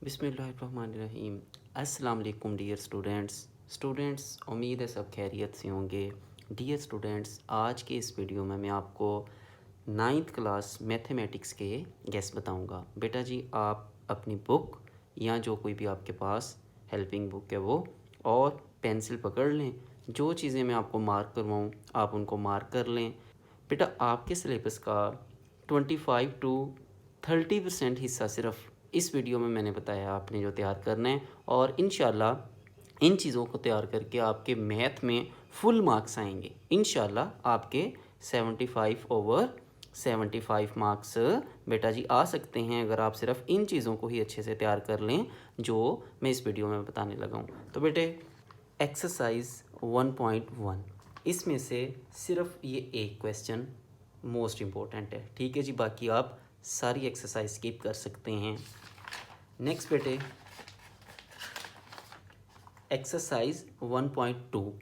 बिस्मिल्लाहिर्रहमानिर्रहीम। अस्सलाम वालेकुम डियर स्टूडेंट्स, उम्मीद है सब खैरियत से होंगे। डियर स्टूडेंट्स, आज के इस वीडियो में मैं आपको नाइन्थ क्लास मैथमेटिक्स के गेस बताऊंगा। बेटा जी, आप अपनी बुक या जो कोई भी आपके पास हेल्पिंग बुक है वो और पेंसिल पकड़ लें। जो चीज़ें मैं आपको मार्क करवाऊँ आप उनको मार्क कर लें। बेटा, आपके सिलेबस का 25 to 30% हिस्सा सिर्फ इस वीडियो में मैंने बताया आपने जो तैयार करना है, और इंशाल्लाह इन चीज़ों को तैयार करके आपके मैथ में फुल मार्क्स आएंगे। इंशाल्लाह आपके 75/75 मार्क्स बेटा जी आ सकते हैं अगर आप सिर्फ इन चीज़ों को ही अच्छे से तैयार कर लें जो मैं इस वीडियो में बताने लगा हूँ। तो बेटे, एक्सरसाइज 1.1 इसमें से सिर्फ ये एक क्वेश्चन मोस्ट इम्पोर्टेंट है। ठीक है जी, बाकी आप सारी एक्सरसाइज स्किप कर सकते हैं। नेक्स्ट बेटे, एक्सरसाइज 1.2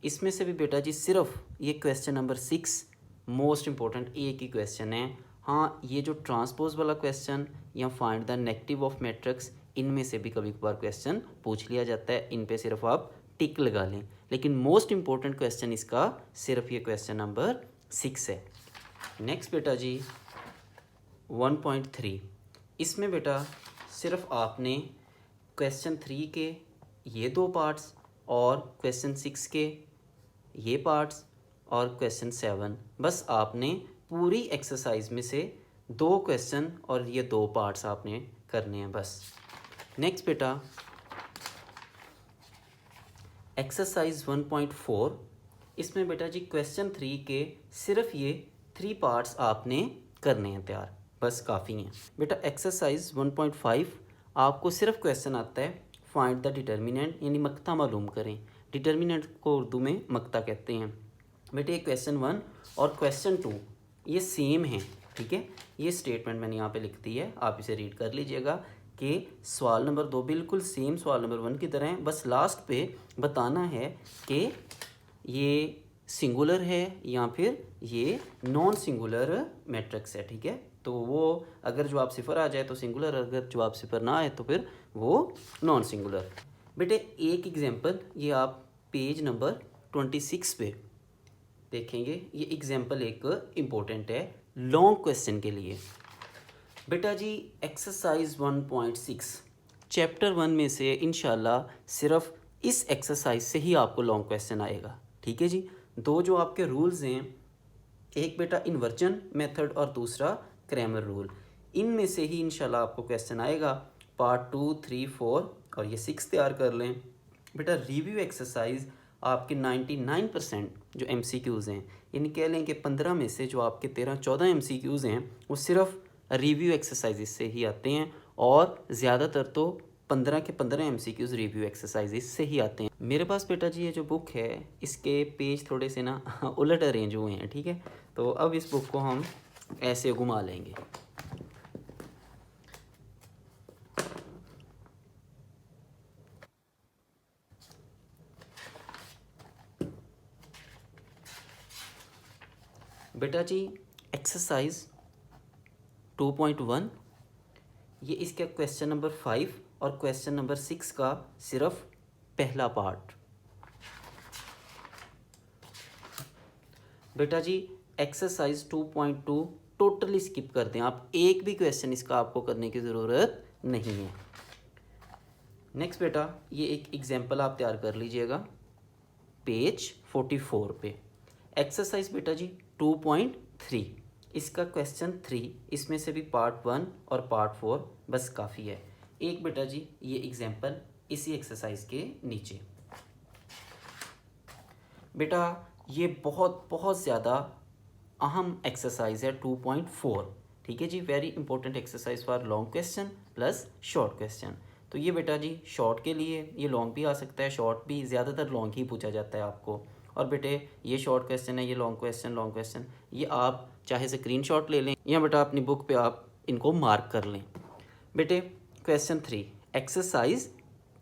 इसमें से भी बेटा जी सिर्फ ये क्वेश्चन नंबर 6 मोस्ट इम्पोर्टेंट एक ही क्वेश्चन है। हाँ, ये जो ट्रांसपोज वाला क्वेश्चन या find the negative of matrix, इनमें से भी कभी कभार क्वेश्चन पूछ लिया जाता है, इन पे सिर्फ आप टिक लगा लें। लेकिन मोस्ट इम्पोर्टेंट क्वेश्चन इसका सिर्फ ये क्वेश्चन नंबर 6 है। नेक्स्ट बेटा जी 1.3 इसमें बेटा सिर्फ आपने क्वेश्चन 3 के ये दो पार्ट्स और क्वेश्चन 6 के ये पार्ट्स और क्वेश्चन 7, बस आपने पूरी एक्सरसाइज में से 2 क्वेश्चन और ये 2 पार्ट्स आपने करने हैं बस। नेक्स्ट बेटा, एक्सरसाइज 1.4 इसमें बेटा जी क्वेश्चन 3 के सिर्फ ये 3 पार्ट्स आपने करने हैं तैयार, बस काफ़ी हैं। बेटा, एक्सरसाइज 1.5 आपको सिर्फ क्वेश्चन आता है फाइंड द डिटर्मिनेंट, यानी मक्ता मालूम करें। डिटर्मिनेंट को उर्दू में मक्ता कहते हैं। बेटे, क्वेश्चन 1 और क्वेश्चन 2 ये सेम हैं। ठीक है, ये स्टेटमेंट मैंने यहाँ पे लिख दी है, आप इसे रीड कर लीजिएगा कि सवाल नंबर 2 बिल्कुल सेम सवाल नंबर 1 की तरह है, बस लास्ट पे बताना है कि ये सिंगुलर है या फिर ये नॉन सिंगुलर मैट्रिक्स है। ठीक है, तो वो अगर जवाब 0 आ जाए तो सिंगुलर, अगर जवाब 0 ना आए तो फिर वो नॉन सिंगुलर। बेटे, एक एग्जांपल ये आप पेज नंबर 26 पे देखेंगे। ये एग्जांपल एक इम्पोर्टेंट है लॉन्ग क्वेश्चन के लिए। बेटा जी, एक्सरसाइज 1.6 चैप्टर 1 में से इंशाल्लाह सिर्फ इस एक्सरसाइज से ही आपको लॉन्ग क्वेश्चन आएगा। ठीक है जी, 2 जो आपके रूल्स हैं, एक बेटा इन्वर्जन मेथड और दूसरा क्रैमर रूल, इनमें से ही इंशाल्लाह आपको क्वेश्चन आएगा। पार्ट 2, 3, 4 और ये 6 तैयार कर लें। बेटा, रिव्यू एक्सरसाइज आपके 99% जो MCQs हैं, यानी कह लें कि 15 में से जो आपके 13-14 MCQs हैं वो सिर्फ रिव्यू एक्सरसाइज से ही आते हैं, और ज़्यादातर तो 15 के 15 MCQs रिव्यू एक्सरसाइज से ही आते हैं। मेरे पास बेटा जी ये जो बुक है इसके पेज थोड़े से ना उलट अरेंज हुए हैं। ठीक है, तो अब इस बुक को हम ऐसे घुमा लेंगे। बेटा जी, एक्सरसाइज 2.1 ये इसका क्वेश्चन नंबर 5 और क्वेश्चन नंबर 6 का सिर्फ पहला पार्ट। बेटा जी, एक्सरसाइज 2.2 टोटली स्किप कर दें आप, एक भी क्वेश्चन इसका आपको करने की ज़रूरत नहीं है। नेक्स्ट बेटा, ये एक एग्जांपल आप तैयार कर लीजिएगा पेज 44 पे। एक्सरसाइज बेटा जी 2.3 इसका क्वेश्चन 3, इसमें से भी पार्ट 1 और पार्ट 4 बस काफ़ी है। एक बेटा जी ये एग्जांपल इसी एक्सरसाइज के नीचे। बेटा, ये बहुत बहुत ज़्यादा अहम एक्सरसाइज है 2.4। ठीक है जी, very important exercise for long question plus short question. तो ये बेटा जी शॉर्ट के लिए, ये लॉन्ग भी आ सकता है, शॉर्ट भी, ज़्यादातर लॉन्ग ही पूछा जाता है आपको। और बेटे, ये शॉर्ट क्वेश्चन है, ये लॉन्ग क्वेश्चन, ये आप चाहे स्क्रीनशॉट ले लें या बेटा अपनी बुक पे आप इनको मार्क कर लें। बेटे, क्वेश्चन 3 एक्सरसाइज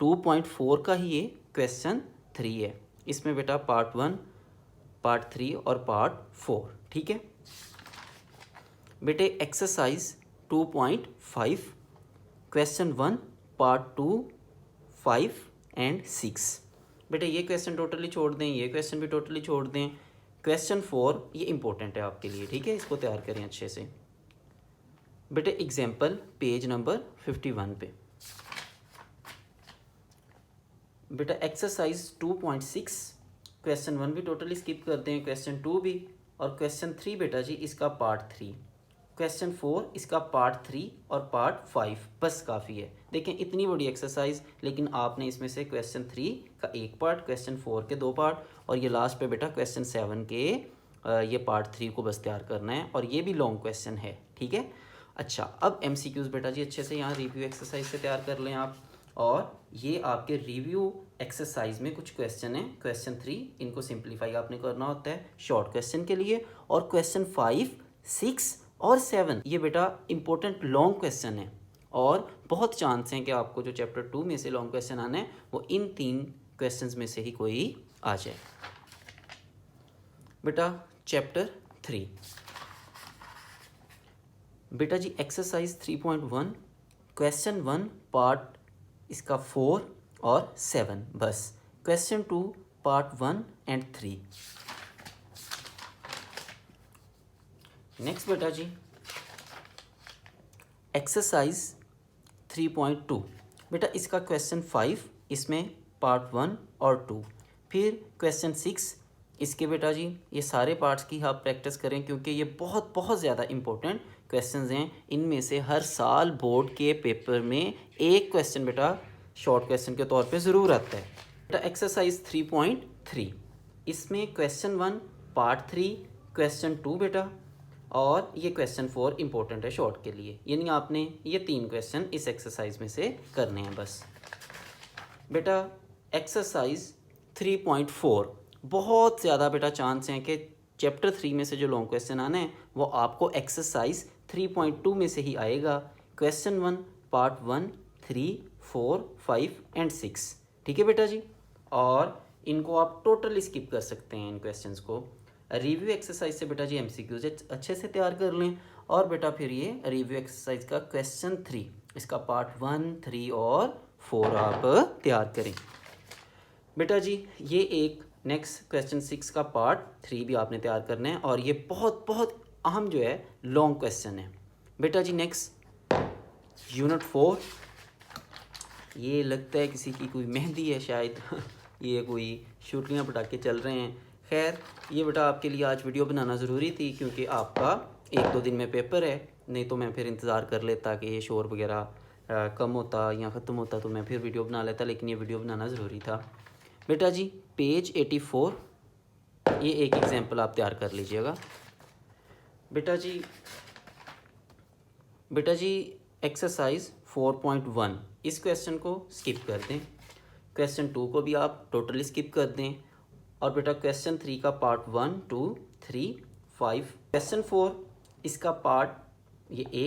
2.4 का ही ये क्वेश्चन 3 है। इसमें बेटा पार्ट 1, पार्ट 3 और पार्ट 4। ठीक है बेटे, एक्सरसाइज 2.5 क्वेश्चन 1, पार्ट 2, 5 एंड 6। बेटा ये क्वेश्चन टोटली छोड़ दें, ये क्वेश्चन भी टोटली छोड़ दें। क्वेश्चन 4 ये इंपॉर्टेंट है आपके लिए, ठीक है, इसको तैयार करें अच्छे से। बेटे एग्जाम्पल पेज नंबर 51 पे। बेटा एक्सरसाइज 2.6 क्वेश्चन 1 भी टोटली स्किप कर दें, क्वेश्चन 2 भी, और क्वेश्चन 3 बेटा जी इसका पार्ट 3, क्वेश्चन 4 इसका पार्ट 3 और पार्ट 5, बस काफ़ी है। देखें इतनी बड़ी एक्सरसाइज, लेकिन आपने इसमें से क्वेश्चन 3 का एक पार्ट, क्वेश्चन 4 के 2 पार्ट और ये लास्ट पे बेटा क्वेश्चन 7 के ये पार्ट 3 को बस तैयार करना है, और ये भी लॉन्ग क्वेश्चन है, ठीक है। अच्छा, अब MCQs बेटा जी अच्छे से यहाँ रिव्यू एक्सरसाइज से तैयार कर लें आप, और ये आपके रिव्यू एक्सरसाइज में कुछ क्वेश्चन हैं। क्वेश्चन 3 इनको सिंप्लीफाई आपने करना होता है शॉर्ट क्वेश्चन के लिए, और क्वेश्चन 5, 6 और 7 ये बेटा इंपॉर्टेंट लॉन्ग क्वेश्चन है, और बहुत चांस हैं कि आपको जो चैप्टर 2 में से लॉन्ग क्वेश्चन आने हैं वो इन 3 क्वेश्चंस में से ही कोई आ जाए। बेटा चैप्टर 3 बेटा जी एक्सरसाइज 3.1 क्वेश्चन 1 पार्ट इसका 4 और 7, बस क्वेश्चन 2 पार्ट 1 एंड 3। नेक्स्ट बेटा जी एक्सरसाइज 3.2 बेटा इसका क्वेश्चन 5 इसमें पार्ट 1 और 2, फिर क्वेश्चन 6 इसके बेटा जी ये सारे पार्ट्स की आप प्रैक्टिस करें, क्योंकि ये बहुत बहुत ज़्यादा इंपॉर्टेंट क्वेश्चंस हैं। इनमें से हर साल बोर्ड के पेपर में एक क्वेश्चन बेटा शॉर्ट क्वेश्चन के तौर पे ज़रूर आता है। बेटा एक्सरसाइज 3.3 इसमें क्वेश्चन 1 पार्ट 3, क्वेश्चन 2 बेटा, और ये क्वेश्चन 4 इंपॉर्टेंट है शॉर्ट के लिए, यानी आपने ये 3 क्वेश्चन इस एक्सरसाइज में से करने हैं बस। बेटा एक्सरसाइज 3.4 बहुत ज़्यादा बेटा चांस हैं कि चैप्टर 3 में से जो लॉन्ग क्वेश्चन आने हैं वो आपको एक्सरसाइज 3.2 में से ही आएगा। क्वेश्चन 1 पार्ट 1, 3, 4, 5 एंड 6, ठीक है बेटा जी, और इनको आप टोटली स्किप कर सकते हैं इन क्वेश्चंस को। रिव्यू एक्सरसाइज से बेटा जी MCQs अच्छे से तैयार कर लें, और बेटा फिर ये रिव्यू एक्सरसाइज का क्वेश्चन 3 इसका पार्ट 1, 3 और 4 आप तैयार करें। बेटा जी ये एक नेक्स्ट क्वेश्चन 6 का पार्ट 3 भी आपने तैयार करना है, और ये बहुत बहुत अहम जो है लॉन्ग क्वेश्चन है। बेटा जी नेक्स्ट यूनिट 4, ये लगता है किसी की कोई मेहंदी है शायद ये कोई शूटियाँ पटाखे चल रहे हैं। खैर ये बेटा आपके लिए आज वीडियो बनाना ज़रूरी थी, क्योंकि आपका 1-2 दिन में पेपर है, नहीं तो मैं फिर इंतज़ार कर लेता कि ये शोर वगैरह कम होता या ख़त्म होता तो मैं फिर वीडियो बना लेता, लेकिन ये वीडियो बनाना ज़रूरी था। बेटा जी पेज 84 ये एक एग्जाम्पल आप तैयार कर लीजिएगा। बेटा जी एक्सरसाइज 4.1 इस क्वेश्चन को स्किप कर दें, क्वेश्चन 2 को भी आप टोटली स्किप कर दें, और बेटा क्वेश्चन 3 का पार्ट 1, 2, 3, 5, क्वेश्चन 4 इसका पार्ट ये A,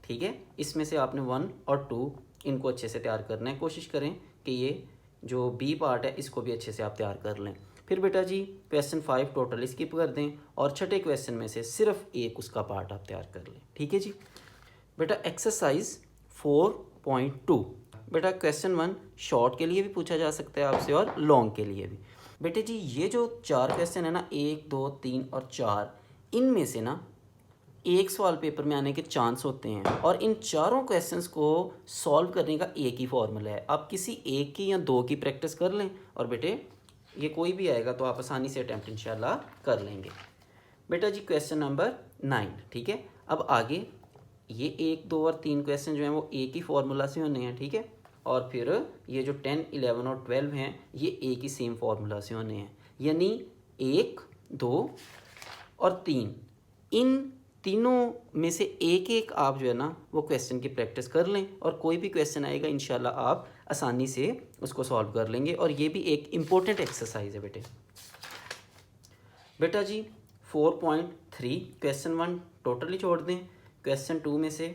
ठीक है, इसमें से आपने 1 और 2 इनको अच्छे से तैयार करना है। कोशिश करें कि ये जो B पार्ट है इसको भी अच्छे से आप तैयार कर लें। फिर बेटा जी क्वेश्चन 5 टोटली स्किप कर दें, और छठे क्वेश्चन में से सिर्फ एक उसका पार्ट आप तैयार कर लें, ठीक है जी। बेटा एक्सरसाइज 4.2 बेटा क्वेश्चन 1 शॉर्ट के लिए भी पूछा जा सकता है आपसे और लॉन्ग के लिए भी। बेटे जी ये जो 4 क्वेश्चन है ना 1, 2, 3 और 4, इनमें से ना एक सवाल पेपर में आने के चांस होते हैं, और इन चारों क्वेश्चंस को सॉल्व करने का एक ही फॉर्मूला है। आप किसी एक की या 2 की प्रैक्टिस कर लें, और बेटे ये कोई भी आएगा तो आप आसानी से अटैम्प्ट इंशाल्लाह कर लेंगे। बेटा जी क्वेश्चन नंबर 9, ठीक है। अब आगे ये 1, 2 और 3 क्वेश्चन जो हैं वो एक ही फार्मूला से होने हैं, ठीक है, और फिर ये जो 10, 11 और 12 हैं ये एक ही सेम फार्मूला से होने हैं, यानी 1, 2 और 3 इन तीनों में से एक एक आप जो है ना वो क्वेश्चन की प्रैक्टिस कर लें, और कोई भी क्वेश्चन आएगा इंशाल्लाह आप आसानी से उसको सॉल्व कर लेंगे, और ये भी एक इम्पोर्टेंट एक्सरसाइज है बेटे। बेटा जी 4.3 क्वेश्चन 1 टोटली छोड़ दें, क्वेश्चन 2 में से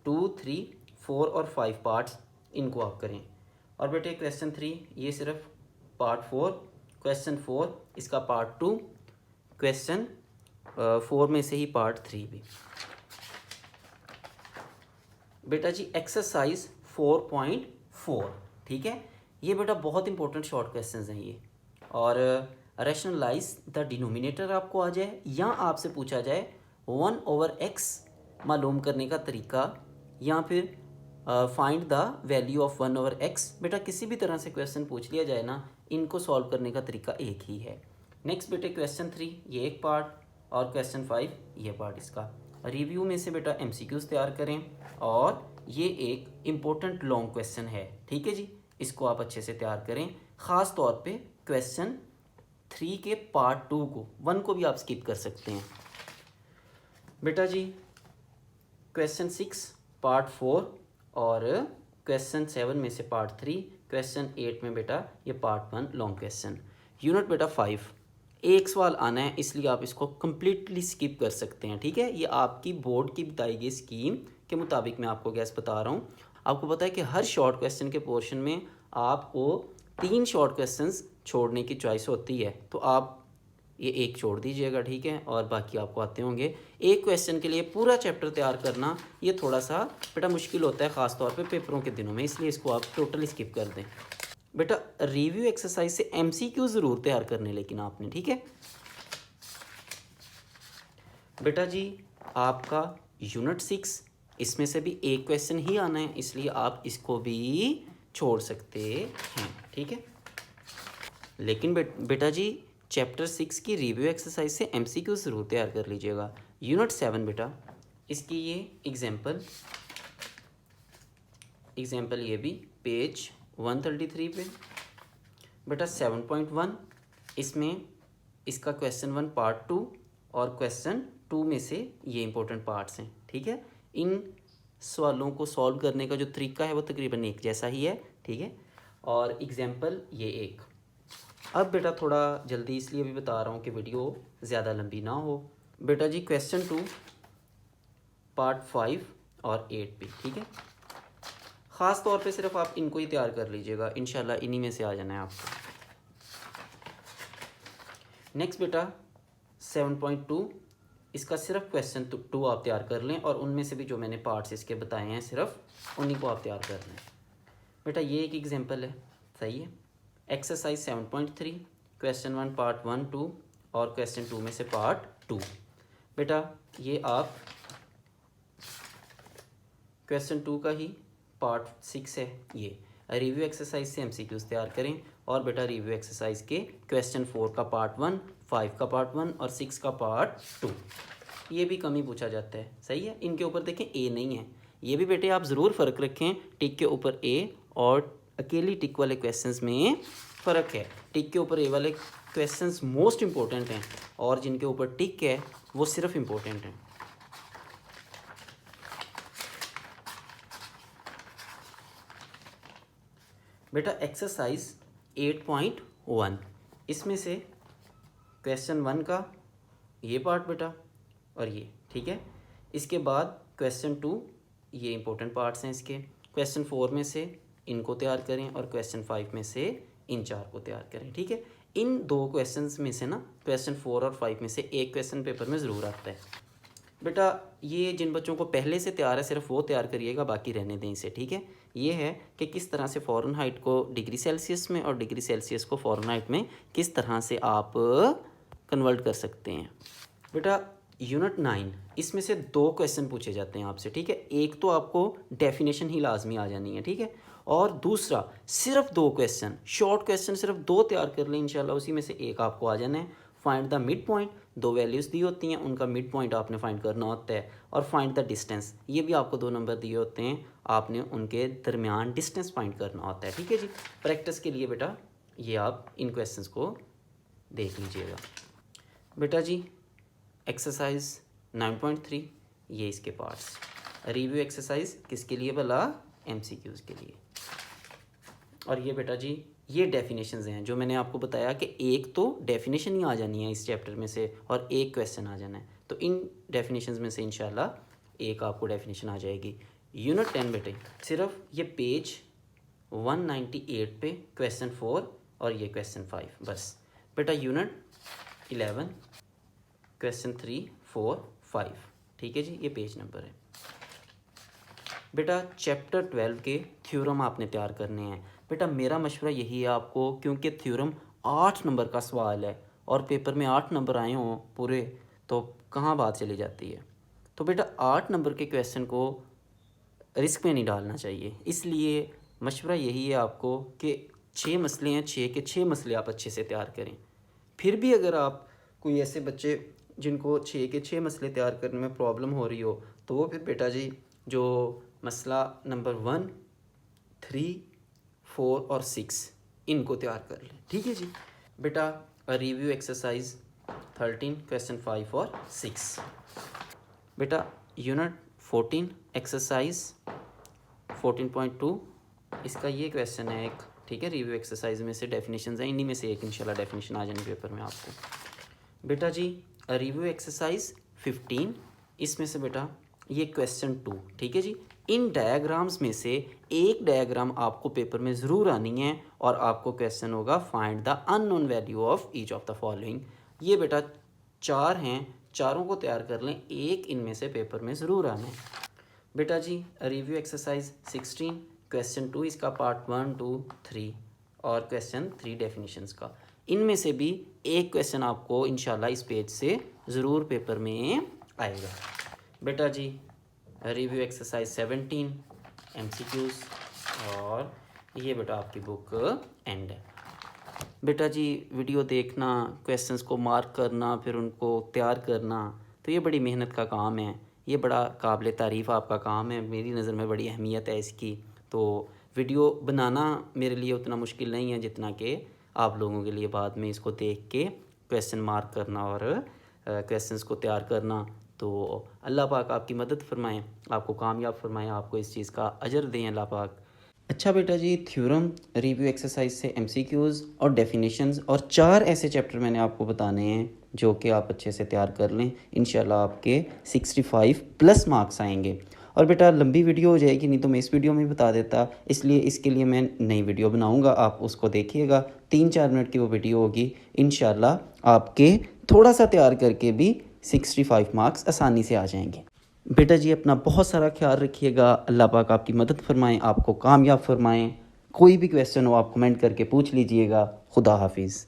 2, 3, 4 और 5 पार्ट्स इनको आप करें, और बेटे क्वेश्चन 3 ये सिर्फ पार्ट 4, क्वेश्चन 4 इसका पार्ट 2, क्वेश्चन 4 में से ही पार्ट 3 भी। बेटा जी एक्सरसाइज 4, ठीक है। ये बेटा बहुत इंपॉर्टेंट शॉर्ट क्वेश्चन हैं ये। और रैशनलाइज द डिनोमिनेटर आपको आ जाए, या आपसे पूछा जाए 1/x मालूम करने का तरीका, या फिर find the value of 1/x। बेटा किसी भी तरह से क्वेश्चन पूछ लिया जाए ना, इनको सॉल्व करने का तरीका एक ही है। नेक्स्ट बेटे क्वेश्चन 3 ये एक पार्ट, और क्वेश्चन 5 ये पार्ट इसका। रिव्यू में से बेटा MCQs तैयार करें, और ये एक इम्पोर्टेंट लॉन्ग क्वेश्चन है, ठीक है जी। इसको आप अच्छे से तैयार करें, ख़ास तौर पे क्वेश्चन 3 के पार्ट 2 को, 1 को भी आप स्किप कर सकते हैं बेटा जी। क्वेश्चन 6 पार्ट 4, और क्वेश्चन 7 में से पार्ट 3, क्वेश्चन 8 में बेटा ये पार्ट 1 लॉन्ग क्वेश्चन। यूनिट बेटा 5 एक सवाल आना है, इसलिए आप इसको कम्प्लीटली स्किप कर सकते हैं, ठीक है। ये आपकी बोर्ड की बताई गई स्कीम के मुताबिक मैं आपको गैस बता रहा हूँ। आपको पता है कि हर शॉर्ट क्वेश्चन के पोर्शन में आपको 3 शॉर्ट क्वेश्चंस छोड़ने की चॉइस होती है, तो आप ये एक छोड़ दीजिएगा, ठीक है, और बाकी आपको आते होंगे। एक क्वेश्चन के लिए पूरा चैप्टर तैयार करना ये थोड़ा सा बेटा मुश्किल होता है, ख़ास तौर पे पेपरों के दिनों में, इसलिए इसको आप टोटली स्किप कर दें। बेटा रिव्यू एक्सरसाइज से MCQ ज़रूर तैयार करने, लेकिन आपने, ठीक है बेटा जी। आपका यूनिट 6 इसमें से भी एक क्वेश्चन ही आना है, इसलिए आप इसको भी छोड़ सकते हैं, ठीक है। लेकिन बेटा जी चैप्टर 6 की रिव्यू एक्सरसाइज से MCQ ज़रूर तैयार कर लीजिएगा। यूनिट 7 बेटा इसकी ये एग्जाम्पल ये भी पेज 133 पे बेटा 7.1, इसमें इसका क्वेश्चन 1 पार्ट 2 और क्वेश्चन 2 में से ये इंपॉर्टेंट पार्ट्स हैं, ठीक है। इन सवालों को सॉल्व करने का जो तरीका है वो तकरीबन एक जैसा ही है, ठीक है। और एग्जाम्पल ये एक। अब बेटा थोड़ा जल्दी इसलिए भी बता रहा हूँ कि वीडियो ज़्यादा लंबी ना हो। बेटा जी क्वेश्चन 2 पार्ट 5 और 8 भी, ठीक है। ख़ास तौर पे सिर्फ आप इनको ही तैयार कर लीजिएगा, इंशाल्लाह इन्हीं में से आ जाना है आपको। नेक्स्ट बेटा 7.2 इसका सिर्फ क्वेश्चन 2 आप तैयार कर लें, और उनमें से भी जो मैंने पार्ट्स इसके बताए हैं सिर्फ उन्हीं को आप तैयार कर लें। बेटा ये एक एग्जाम्पल है, सही है। एक्सरसाइज 7.3 क्वेश्चन 1 पार्ट 1 2 और क्वेश्चन 2 में से पार्ट 2। बेटा ये आप क्वेश्चन 2 का ही पार्ट 6 है। ये रिव्यू एक्सरसाइज से MCQs तैयार करें, और बेटा रिव्यू एक्सरसाइज के क्वेश्चन 4 का पार्ट 1, 5 का पार्ट 1 और 6 का पार्ट 2। ये भी कम ही पूछा जाता है, सही है। इनके ऊपर देखें A नहीं है, ये भी बेटे आप ज़रूर फ़र्क रखें, टिक के ऊपर A और अकेली टिक वाले क्वेश्चंस में फ़र्क है। टिक के ऊपर A वाले क्वेश्चंस मोस्ट इंपॉर्टेंट हैं, और जिनके ऊपर टिक है वो सिर्फ इम्पोर्टेंट हैं। बेटा एक्सरसाइज 8.1 इसमें से क्वेश्चन 1 का ये पार्ट बेटा, और ये, ठीक है। इसके बाद क्वेश्चन 2 ये इंपॉर्टेंट पार्ट्स हैं इसके। क्वेश्चन 4 में से इनको तैयार करें, और क्वेश्चन 5 में से इन 4 को तैयार करें, ठीक है। इन 2 क्वेश्चंस में से ना क्वेश्चन 4 और 5 में से एक क्वेश्चन पेपर में ज़रूर आता है। बेटा ये जिन बच्चों को पहले से तैयार है सिर्फ वो तैयार करिएगा, बाकी रहने दें इसे, ठीक है। ये है कि किस तरह से फ़ारेनहाइट को डिग्री सेल्सियस में और डिग्री सेल्सियस को फ़ारेनहाइट में किस तरह से आप कन्वर्ट कर सकते हैं। बेटा यूनिट 9 इसमें से 2 क्वेश्चन पूछे जाते हैं आपसे, ठीक है। एक तो आपको डेफिनेशन ही लाजमी आ जानी है, ठीक है, और दूसरा सिर्फ 2 क्वेश्चन, शॉर्ट क्वेश्चन सिर्फ 2 तैयार कर लें इंशाल्लाह, उसी में से एक आपको आ जाना है। Find the midpoint, 2 values दी होती हैं, उनका मिड पॉइंट आपने फाइंड करना होता है। और फाइंड द डिस्टेंस, ये भी आपको 2 नंबर दिए होते हैं, आपने उनके दरमियान डिस्टेंस फाइंड करना होता है, ठीक है जी। प्रैक्टिस के लिए बेटा ये आप इन क्वेश्चंस को देख लीजिएगा। बेटा जी एक्सरसाइज 9.3 ये इसके पार्ट्स। रिव्यू एक्सरसाइज किसके लिए भला? MCQs के लिए। और ये बेटा जी ये डेफिनेशंस हैं जो मैंने आपको बताया कि एक तो डेफिनेशन ही आ जानी है इस चैप्टर में से, और एक क्वेश्चन आ जाना है, तो इन डेफिनेशंस में से इंशाल्लाह एक आपको डेफिनेशन आ जाएगी। यूनिट 10 बेटे सिर्फ ये पेज 198 पे क्वेश्चन 4 और ये क्वेश्चन 5 बस। बेटा यूनिट 11 क्वेश्चन 3, 4, 5, ठीक है जी, ये पेज नंबर है। बेटा चैप्टर 12 के थ्योरम आपने तैयार करने हैं। बेटा मेरा मशवरा यही है आपको, क्योंकि थ्योरम 8 नंबर का सवाल है और पेपर में 8 नंबर आए हों पूरे तो कहाँ बात चली जाती है। तो बेटा 8 नंबर के क्वेश्चन को रिस्क में नहीं डालना चाहिए, इसलिए मशवरा यही है आपको कि 6 मसले हैं, 6 के 6 मसले आप अच्छे से तैयार करें। फिर भी अगर आप कोई ऐसे बच्चे जिनको 6 के 6 मसले तैयार करने में प्रॉब्लम हो रही हो तो वो फिर बेटा जी जो मसला नंबर 1, 3, 4 और 6 इनको तैयार कर लें। ठीक है जी। बेटा रिव्यू एक्सरसाइज 13 क्वेश्चन 5 और 6। बेटा यूनिट 14 एक्सरसाइज 14.2 इसका ये क्वेश्चन है एक। ठीक है, रिव्यू एक्सरसाइज में से डेफिनेशंस हैं, इन्हीं में से एक इंशाल्लाह डेफिनेशन आ जाएंगे पेपर में आपको। बेटा जी रिव्यू एक्सरसाइज 15 इसमें से बेटा ये क्वेश्चन 2। ठीक है जी। इन डायग्राम्स में से एक डायग्राम आपको पेपर में ज़रूर आनी है और आपको क्वेश्चन होगा find the unknown value of each of the following. ये बेटा 4 हैं, चारों को तैयार कर लें, एक इनमें से पेपर में ज़रूर आना है। बेटा जी रिव्यू एक्सरसाइज 16 क्वेश्चन 2 इसका पार्ट 1, 2, 3 और क्वेश्चन 3 डेफिनेशंस का। इनमें से भी एक क्वेश्चन आपको इंशाल्लाह इस पेज से ज़रूर पेपर में आएगा। बेटा जी रिव्यू एक्सरसाइज 17 MCQs और ये बेटा आपकी बुक एंड है। बेटा जी वीडियो देखना, क्वेश्चंस को मार्क करना, फिर उनको तैयार करना, तो ये बड़ी मेहनत का काम है, ये बड़ा काबिल तारीफ़ आपका काम है, मेरी नज़र में बड़ी अहमियत है इसकी। तो वीडियो बनाना मेरे लिए उतना मुश्किल नहीं है जितना कि आप लोगों के लिए बाद में इसको देख के क्वेश्चन मार्क करना और क्वेश्चंस को तैयार करना। तो अल्लाह पाक आपकी मदद फरमाएँ, आपको कामयाब फरमाएँ, आपको इस चीज़ का अजर दें अल्लाह पाक। अच्छा बेटा जी थ्योरम रिव्यू एक्सरसाइज से MCQs और डेफिनेशंस और 4 ऐसे चैप्टर मैंने आपको बताने हैं जो कि आप अच्छे से तैयार कर लें, इंशाल्लाह आपके 65 प्लस मार्क्स आएंगे। और बेटा लंबी वीडियो हो जाएगी, नहीं तो मैं इस वीडियो में ही बता देता, इसलिए इसके लिए मैं नई वीडियो बनाऊंगा, आप उसको देखिएगा, 3-4 मिनट की वो वीडियो होगी। इंशाल्लाह आपके थोड़ा सा तैयार करके भी 65 मार्क्स आसानी से आ जाएंगे। बेटा जी अपना बहुत सारा ख्याल रखिएगा, अल्लाह पाक आपकी मदद फरमाएँ, आपको कामयाब फरमाएँ। कोई भी क्वेश्चन हो आप कमेंट करके पूछ लीजिएगा। खुदा हाफिज़।